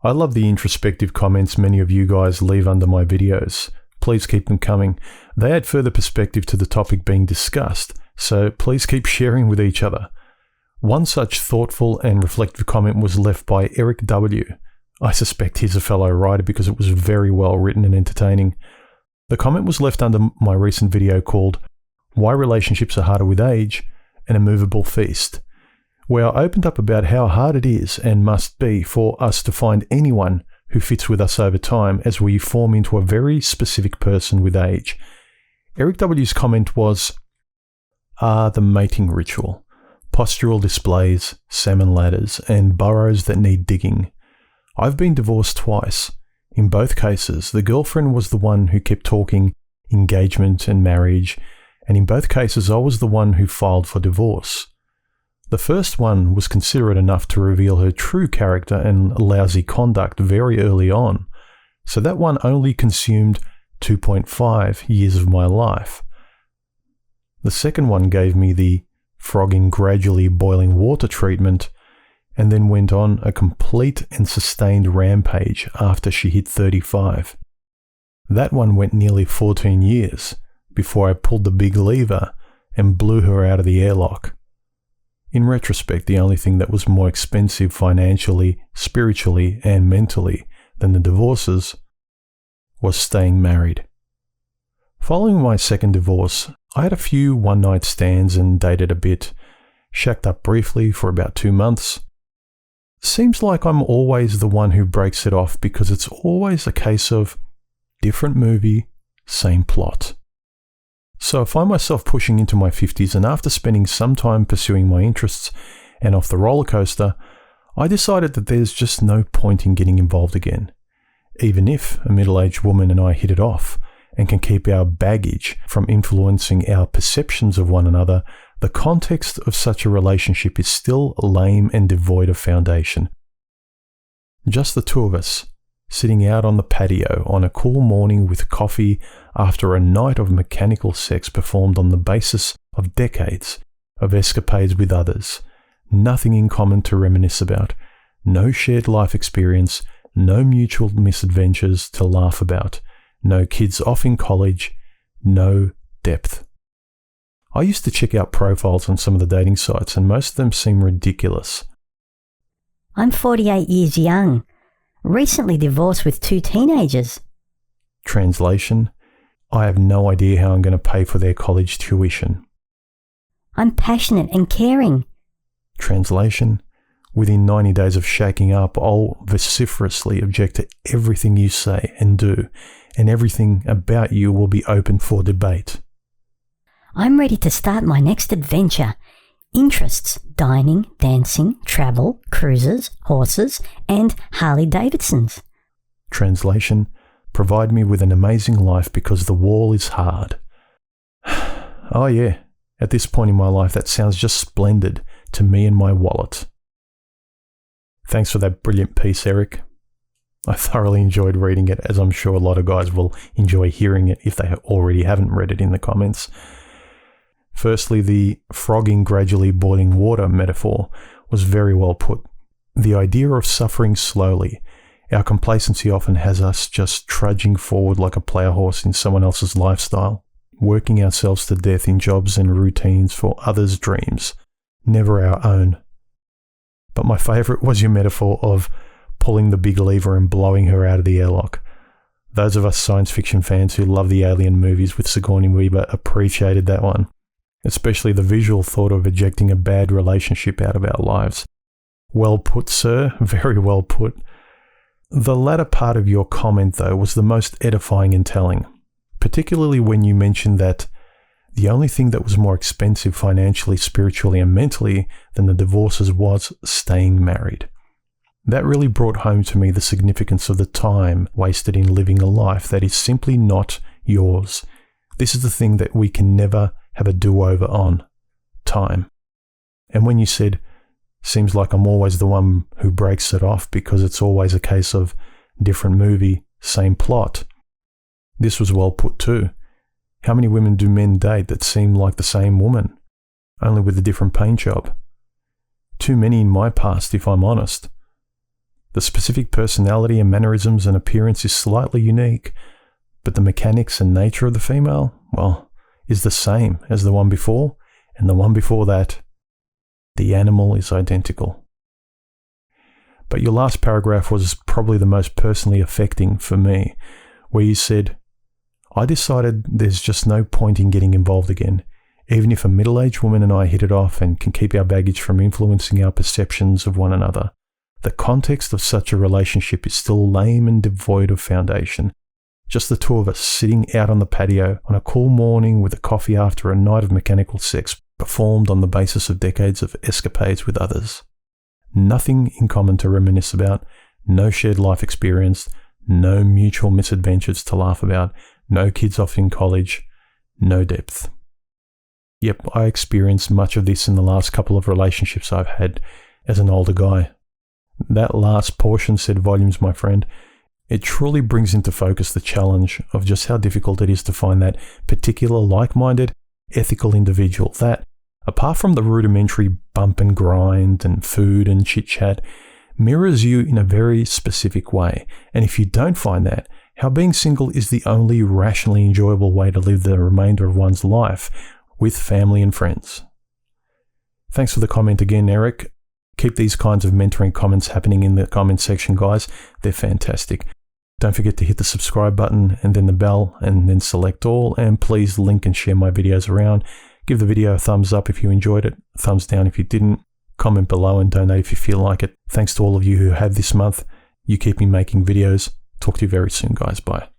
I love the introspective comments many of you guys leave under my videos. Please keep them coming. They add further perspective to the topic being discussed, so please keep sharing with each other. One such thoughtful and reflective comment was left by Erik.W. I suspect he's a fellow writer because it was very well written and entertaining. The comment was left under my recent video called Why Relationships Are Harder with Age, an Immovable Feast, where I opened up about how hard it is and must be for us to find anyone who fits with us over time as we form into a very specific person with age. Erik.W.'s comment was, the mating ritual, postural displays, salmon ladders, and burrows that need digging. I've been divorced twice. In both cases, the girlfriend was the one who kept talking engagement and marriage, and in both cases I was the one who filed for divorce. The first one was considerate enough to reveal her true character and lousy conduct very early on, so that one only consumed 2.5 years of my life. The second one gave me the frogging gradually boiling water treatment, and then went on a complete and sustained rampage after she hit 35. That one went nearly 14 years before I pulled the big lever and blew her out of the airlock. In retrospect, the only thing that was more expensive financially, spiritually, and mentally than the divorces was staying married. Following my second divorce, I had a few one-night stands and dated a bit, shacked up briefly for about 2 months. Seems like I'm always the one who breaks it off because it's always a case of different movie, same plot. So I find myself pushing into my 50s, and after spending some time pursuing my interests and off the roller coaster, I decided that there's just no point in getting involved again. Even if a middle-aged woman and I hit it off and can keep our baggage from influencing our perceptions of one another, the context of such a relationship is still lame and devoid of foundation. Just the two of us, sitting out on the patio on a cool morning with coffee after a night of mechanical sex performed on the basis of decades of escapades with others. Nothing in common to reminisce about, no shared life experience, no mutual misadventures to laugh about, no kids off in college, no depth. I used to check out profiles on some of the dating sites, and most of them seem ridiculous. I'm 48 years young, recently divorced with 2 teenagers. Translation: I have no idea how I'm going to pay for their college tuition. I'm passionate and caring. Translation: within 90 days of shaking up, I'll vociferously object to everything you say and do, and everything about you will be open for debate. I'm ready to start my next adventure. Interests: dining, dancing, travel, cruises, horses, and Harley Davidsons. Translation: provide me with an amazing life because the wall is hard. Oh yeah, at this point in my life that sounds just splendid to me and my wallet. Thanks for that brilliant piece, Erik. I thoroughly enjoyed reading it, as I'm sure a lot of guys will enjoy hearing it if they already haven't read it in the comments. Firstly, the frogging gradually boiling water metaphor was very well put. The idea of suffering slowly. Our complacency often has us just trudging forward like a plough horse in someone else's lifestyle, working ourselves to death in jobs and routines for others' dreams, never our own. But my favourite was your metaphor of pulling the big lever and blowing her out of the airlock. Those of us science fiction fans who love the Alien movies with Sigourney Weaver appreciated that one, especially the visual thought of ejecting a bad relationship out of our lives. Well put, sir. Very well put. The latter part of your comment, though, was the most edifying and telling, particularly when you mentioned that the only thing that was more expensive financially, spiritually, and mentally than the divorces was staying married. That really brought home to me the significance of the time wasted in living a life that is simply not yours. This is the thing that we can never have a do-over on. Time. And when you said, seems like I'm always the one who breaks it off because it's always a case of different movie, same plot. This was well put too. How many women do men date that seem like the same woman, only with a different paint job? Too many in my past, if I'm honest. The specific personality and mannerisms and appearance is slightly unique, but the mechanics and nature of the female, well, is the same as the one before, and the one before that. The animal is identical. But your last paragraph was probably the most personally affecting for me, where you said, I decided there's just no point in getting involved again, even if a middle-aged woman and I hit it off and can keep our baggage from influencing our perceptions of one another. The context of such a relationship is still lame and devoid of foundation. Just the two of us sitting out on the patio on a cool morning with a coffee after a night of mechanical sex performed on the basis of decades of escapades with others. Nothing in common to reminisce about, no shared life experience, no mutual misadventures to laugh about, no kids off in college, no depth. Yep, I experienced much of this in the last couple of relationships I've had as an older guy. That last portion said volumes, my friend. It truly brings into focus the challenge of just how difficult it is to find that particular like-minded, ethical individual that, apart from the rudimentary bump and grind and food and chit-chat, mirrors you in a very specific way. And if you don't find that, how being single is the only rationally enjoyable way to live the remainder of one's life with family and friends. Thanks for the comment again, Eric. Keep these kinds of mentoring comments happening in the comment section, guys. They're fantastic. Don't forget to hit the subscribe button and then the bell and then select all. And please link and share my videos around. Give the video a thumbs up if you enjoyed it, a thumbs down if you didn't. Comment below and donate if you feel like it. Thanks to all of you who have this month. You keep me making videos. Talk to you very soon, guys. Bye.